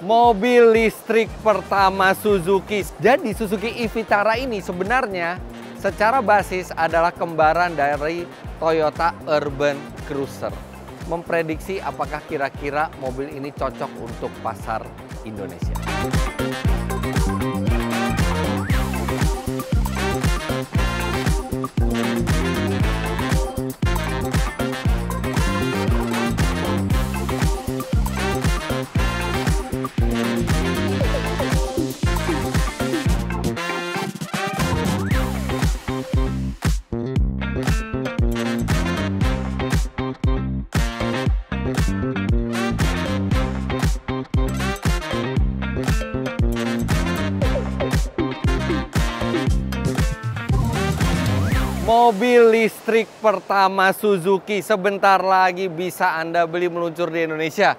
Mobil listrik pertama Suzuki. Jadi Suzuki e-Vitara ini sebenarnya secara basis adalah kembaran dari Toyota Urban Cruiser. Memprediksi apakah kira-kira mobil ini cocok untuk pasar Indonesia. Mobil listrik pertama Suzuki sebentar lagi bisa Anda beli meluncur di Indonesia.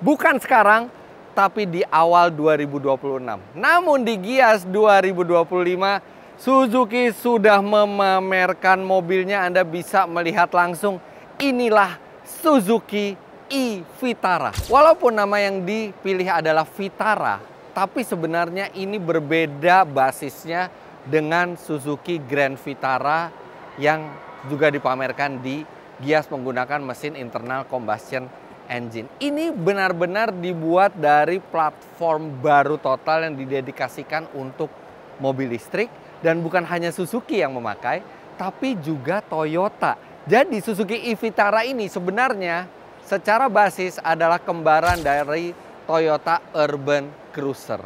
Bukan sekarang, tapi di awal 2026. Namun di Gias 2025, Suzuki sudah memamerkan mobilnya. Anda bisa melihat langsung, inilah Suzuki e-Vitara. Walaupun nama yang dipilih adalah Vitara, tapi sebenarnya ini berbeda basisnya dengan Suzuki Grand Vitara yang juga dipamerkan di Gias menggunakan mesin internal combustion engine. Ini benar-benar dibuat dari platform baru total yang didedikasikan untuk mobil listrik. Dan bukan hanya Suzuki yang memakai, tapi juga Toyota. Jadi Suzuki e-Vitara ini sebenarnya secara basis adalah kembaran dari Toyota Urban Cruiser.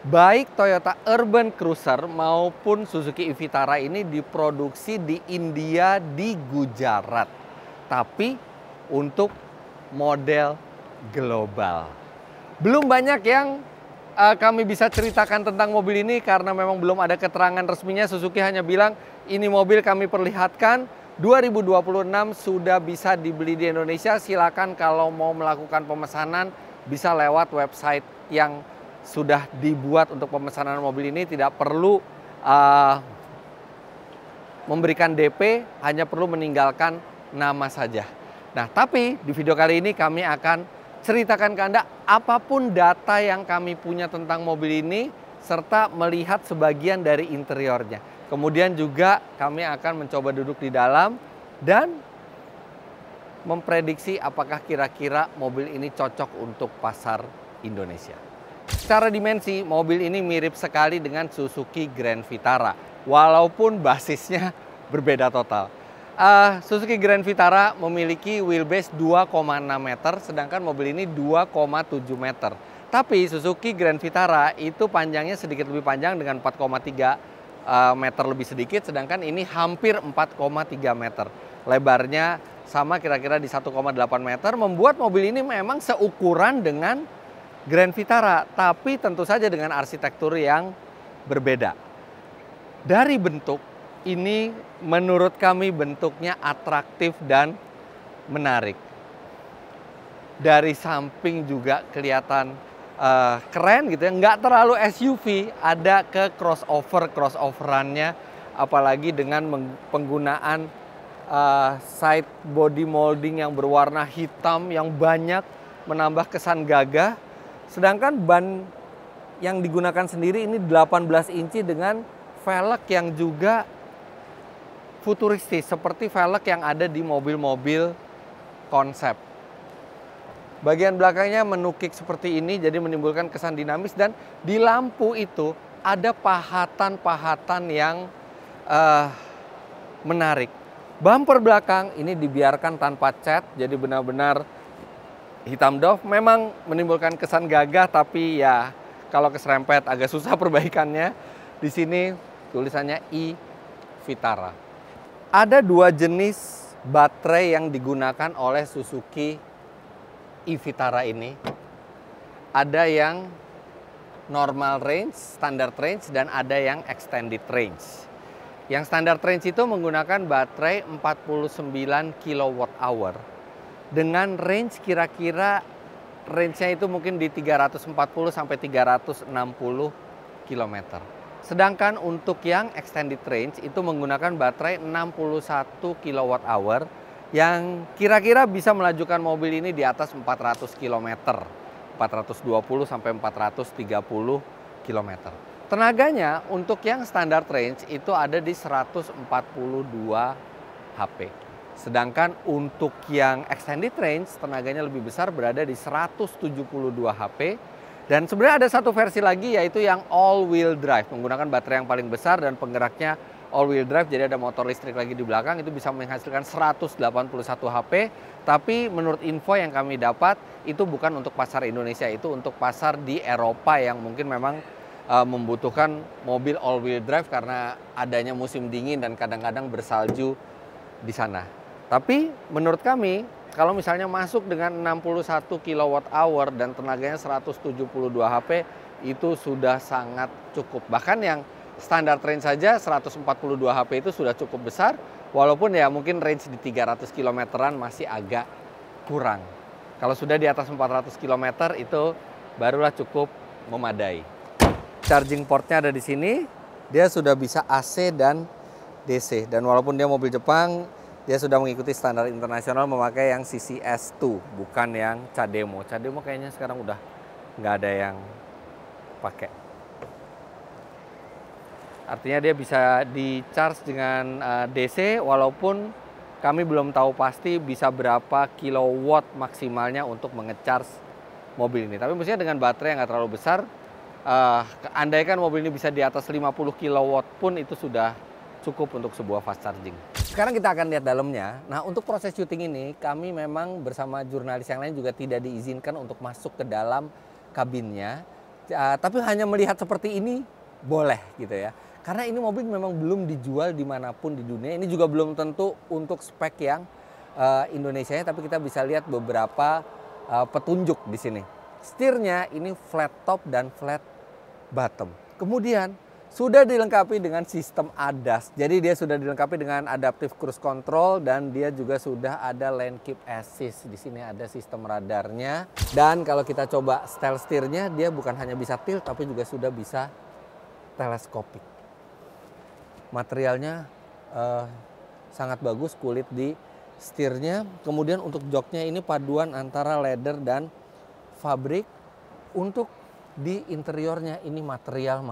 Baik Toyota Urban Cruiser maupun Suzuki e-Vitara ini diproduksi di India, di Gujarat. Tapi untuk model global. Belum banyak yang kami bisa ceritakan tentang mobil ini karena memang belum ada keterangan resminya. Suzuki hanya bilang ini mobil kami perlihatkan 2026 sudah bisa dibeli di Indonesia. Silakan kalau mau melakukan pemesanan bisa lewat website yang sudah dibuat untuk pemesanan mobil ini. Tidak perlu memberikan DP, hanya perlu meninggalkan nama saja. Nah, tapi di video kali ini kami akan ceritakan ke Anda apapun data yang kami punya tentang mobil ini, serta melihat sebagian dari interiornya. Kemudian juga kami akan mencoba duduk di dalam dan memprediksi apakah kira-kira mobil ini cocok untuk pasar Indonesia. Secara dimensi, mobil ini mirip sekali dengan Suzuki Grand Vitara, walaupun basisnya berbeda total. Suzuki Grand Vitara memiliki wheelbase 2,6 meter, sedangkan mobil ini 2,7 meter. Tapi Suzuki Grand Vitara itu panjangnya sedikit lebih panjang dengan 4,3 meter lebih sedikit, sedangkan ini hampir 4,3 meter. Lebarnya sama kira-kira di 1,8 meter, membuat mobil ini memang seukuran dengan Grand Vitara, tapi tentu saja dengan arsitektur yang berbeda. Dari bentuk, ini menurut kami bentuknya atraktif dan menarik. Dari samping juga kelihatan keren gitu ya, nggak terlalu SUV, ada ke crossoverannya, apalagi dengan penggunaan side body molding yang berwarna hitam yang banyak menambah kesan gagah. Sedangkan ban yang digunakan sendiri ini 18 inci dengan velg yang juga futuristis seperti velg yang ada di mobil-mobil konsep. Bagian belakangnya menukik seperti ini jadi menimbulkan kesan dinamis, dan di lampu itu ada pahatan-pahatan yang menarik. Bumper belakang ini dibiarkan tanpa cat, jadi benar-benar hitam doff. Memang menimbulkan kesan gagah, tapi ya kalau keserempet agak susah perbaikannya. Di sini tulisannya e-Vitara. Ada dua jenis baterai yang digunakan oleh Suzuki e-Vitara ini. Ada yang normal range, standard range, dan ada yang extended range. Yang standard range itu menggunakan baterai 49 kWh. Dengan range kira-kira range-nya itu mungkin di 340 sampai 360 km. Sedangkan untuk yang extended range itu menggunakan baterai 61 kWh yang kira-kira bisa melajukan mobil ini di atas 400 km. 420 sampai 430 km. Tenaganya untuk yang standard range itu ada di 142 HP. Sedangkan untuk yang extended range tenaganya lebih besar berada di 172 HP. Dan sebenarnya ada satu versi lagi yaitu yang all wheel drive menggunakan baterai yang paling besar dan penggeraknya all wheel drive, jadi ada motor listrik lagi di belakang, itu bisa menghasilkan 181 HP. Tapi menurut info yang kami dapat itu bukan untuk pasar Indonesia, itu untuk pasar di Eropa yang mungkin memang membutuhkan mobil all wheel drive karena adanya musim dingin dan kadang-kadang bersalju di sana. Tapi menurut kami kalau misalnya masuk dengan 61 kWh dan tenaganya 172 HP itu sudah sangat cukup. Bahkan yang standar range saja 142 HP itu sudah cukup besar, walaupun ya mungkin range di 300 km-an masih agak kurang. Kalau sudah di atas 400 km itu barulah cukup memadai. Charging portnya ada di sini, dia sudah bisa AC dan DC. Dan walaupun dia mobil Jepang, dia sudah mengikuti standar internasional memakai yang CCS2, bukan yang CHAdeMO. CHAdeMO kayaknya sekarang udah nggak ada yang pakai. Artinya dia bisa di-charge dengan DC, walaupun kami belum tahu pasti bisa berapa kilowatt maksimalnya untuk menge-charge mobil ini. Tapi mestinya dengan baterai yang nggak terlalu besar, andaikan mobil ini bisa di atas 50 kilowatt pun itu sudah cukup untuk sebuah fast charging. Sekarang kita akan lihat dalamnya. Nah, untuk proses syuting ini kami memang bersama jurnalis yang lain juga tidak diizinkan untuk masuk ke dalam kabinnya. Tapi hanya melihat seperti ini boleh gitu ya. Karena ini mobil memang belum dijual dimanapun di dunia. Ini juga belum tentu untuk spek yang Indonesia, tapi kita bisa lihat beberapa petunjuk di sini. Setirnya ini flat top dan flat bottom. Kemudian sudah dilengkapi dengan sistem ADAS. Jadi dia sudah dilengkapi dengan adaptive cruise control dan dia juga sudah ada lane keep assist. Di sini ada sistem radarnya. Dan kalau kita coba style setirnya, dia bukan hanya bisa tilt tapi juga sudah bisa teleskopik. Materialnya sangat bagus, kulit di setirnya. Kemudian untuk joknya ini paduan antara leather dan fabrik. Untuk di interiornya ini material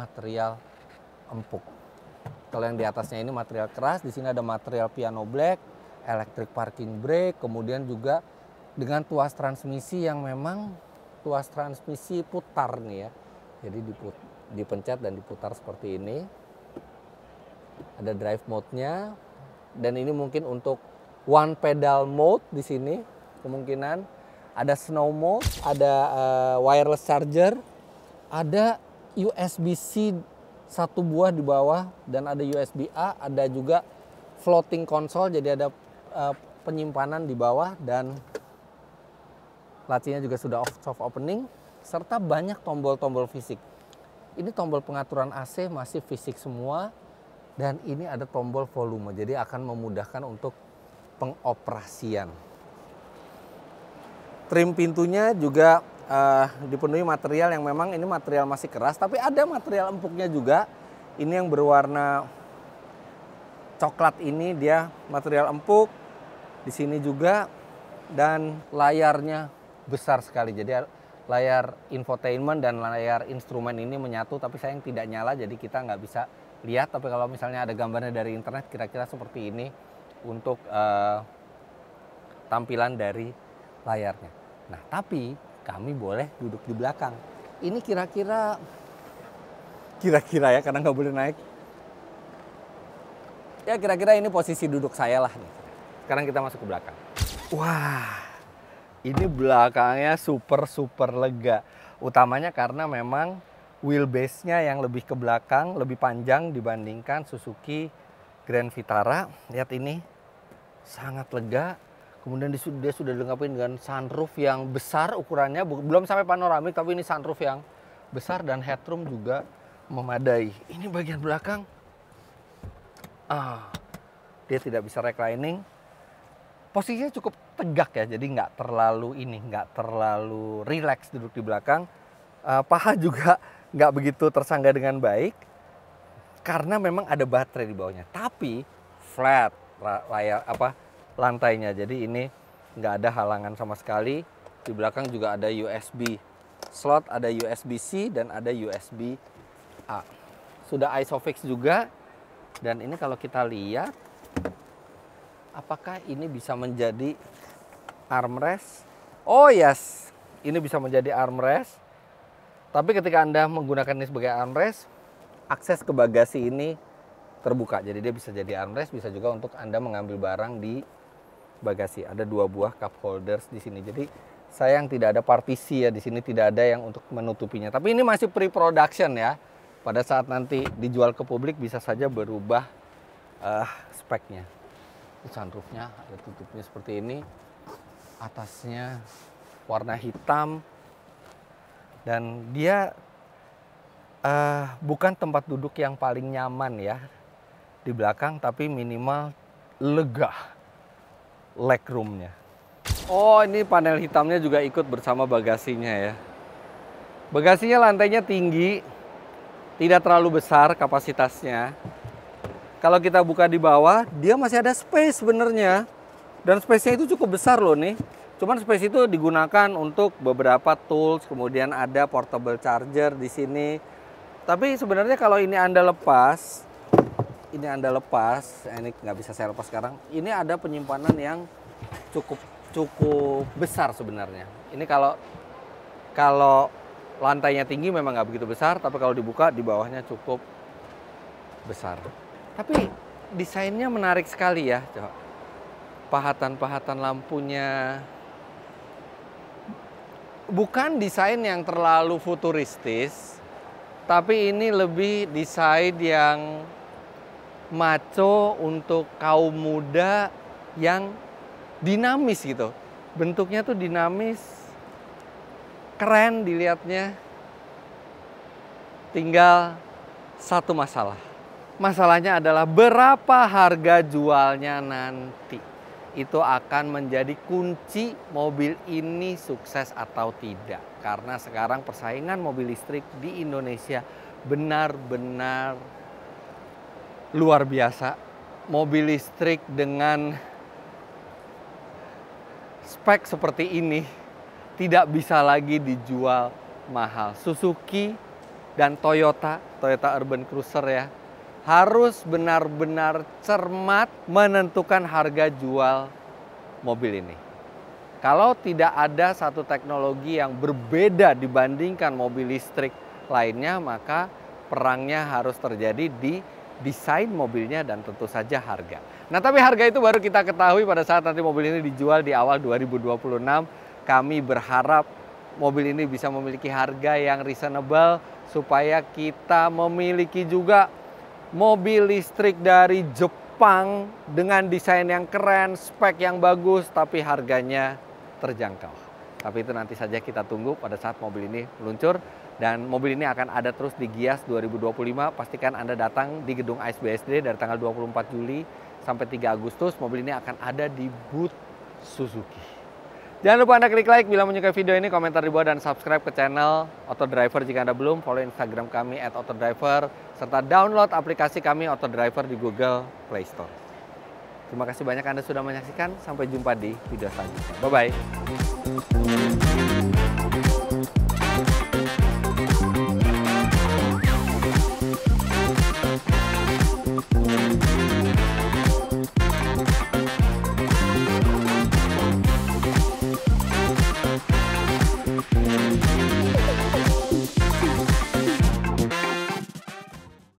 empuk. Kalau yang di atasnya ini material keras, di sini ada material piano black, electric parking brake, kemudian juga dengan tuas transmisi yang memang tuas transmisi putar nih ya. Jadi dipencet dan diputar seperti ini. Ada drive mode-nya dan ini mungkin untuk one pedal mode di sini kemungkinan. Ada snow mode, ada wireless charger, ada USB-C satu buah di bawah dan ada USB-A, ada juga floating console, jadi ada penyimpanan di bawah dan lacinya juga sudah soft opening serta banyak tombol-tombol fisik. Ini tombol pengaturan AC masih fisik semua dan ini ada tombol volume, jadi akan memudahkan untuk pengoperasian. Trim pintunya juga dipenuhi material yang memang ini material masih keras, tapi ada material empuknya juga. Ini yang berwarna coklat ini dia material empuk. Di sini juga dan layarnya besar sekali. Jadi layar infotainment dan layar instrumen ini menyatu, tapi sayang tidak nyala jadi kita nggak bisa lihat. Tapi kalau misalnya ada gambarnya dari internet kira-kira seperti ini untuk tampilan dari layarnya. Nah, tapi kami boleh duduk di belakang. Ini kira-kira ya, karena nggak boleh naik. Ya kira-kira ini posisi duduk saya lah nih. Sekarang kita masuk ke belakang. Wah, ini belakangnya super lega. Utamanya karena memang wheelbase-nya yang lebih ke belakang, lebih panjang dibandingkan Suzuki Grand Vitara. Lihat ini, sangat lega. Kemudian dia sudah dilengkapi dengan sunroof yang besar ukurannya, belum sampai panoramik tapi ini sunroof yang besar dan headroom juga memadai. Ini bagian belakang, dia tidak bisa reclining. Posisinya cukup tegak ya, jadi nggak terlalu relax duduk di belakang. Paha juga nggak begitu tersangga dengan baik karena memang ada baterai di bawahnya. Tapi flat lantainya, jadi ini nggak ada halangan sama sekali. Di belakang juga ada USB slot, ada USB-C dan ada USB-A. Sudah ISOFIX juga. Dan ini kalau kita lihat, apakah ini bisa menjadi armrest? Oh yes, ini bisa menjadi armrest. Tapi ketika Anda menggunakan ini sebagai armrest, akses ke bagasi ini terbuka. Jadi dia bisa jadi armrest, bisa juga untuk Anda mengambil barang di bagasi. Ada 2 buah cup holders di sini. Jadi sayang tidak ada partisi ya di sini, tidak ada yang untuk menutupinya. Tapi ini masih pre-production ya. Pada saat nanti dijual ke publik bisa saja berubah speknya. Sunroofnya ada tutupnya seperti ini, atasnya warna hitam, dan dia bukan tempat duduk yang paling nyaman ya di belakang, tapi minimal lega legroomnya. Oh, ini panel hitamnya juga ikut bersama bagasinya ya. Bagasinya lantainya tinggi, tidak terlalu besar kapasitasnya. Kalau kita buka di bawah, dia masih ada space sebenarnya. Dan space-nya itu cukup besar loh nih. Cuman space itu digunakan untuk beberapa tools, kemudian ada portable charger di sini. Tapi sebenarnya kalau ini Anda lepas, ini nggak bisa saya lepas sekarang. Ini ada penyimpanan yang cukup besar sebenarnya. Ini kalau lantainya tinggi memang nggak begitu besar, tapi kalau dibuka di bawahnya cukup besar. Tapi desainnya menarik sekali ya. Pahatan-pahatan lampunya. Bukan desain yang terlalu futuristis, tapi ini lebih desain yang maco untuk kaum muda yang dinamis gitu. Bentuknya tuh dinamis, keren dilihatnya. Tinggal satu masalah. Masalahnya adalah berapa harga jualnya nanti. Itu akan menjadi kunci mobil ini sukses atau tidak. Karena sekarang persaingan mobil listrik di Indonesia benar-benar luar biasa. Mobil listrik dengan spek seperti ini tidak bisa lagi dijual mahal. Suzuki dan Toyota Urban Cruiser ya, harus benar-benar cermat menentukan harga jual mobil ini. Kalau tidak ada satu teknologi yang berbeda dibandingkan mobil listrik lainnya, maka perangnya harus terjadi di desain mobilnya dan tentu saja harga. Nah, tapi harga itu baru kita ketahui pada saat nanti mobil ini dijual di awal 2026. Kami berharap mobil ini bisa memiliki harga yang reasonable supaya kita memiliki juga mobil listrik dari Jepang dengan desain yang keren, spek yang bagus, tapi harganya terjangkau. Tapi itu nanti saja kita tunggu pada saat mobil ini meluncur. Dan mobil ini akan ada terus di Gias 2025. Pastikan Anda datang di gedung ASBSD dari tanggal 24 Juli sampai 3 Agustus. Mobil ini akan ada di booth Suzuki. Jangan lupa Anda klik like bila menyukai video ini, komentar di bawah, dan subscribe ke channel Autodriver jika Anda belum. Follow Instagram kami @autodriver, serta download aplikasi kami Autodriver di Google Play Store. Terima kasih banyak Anda sudah menyaksikan. Sampai jumpa di video selanjutnya. Bye-bye.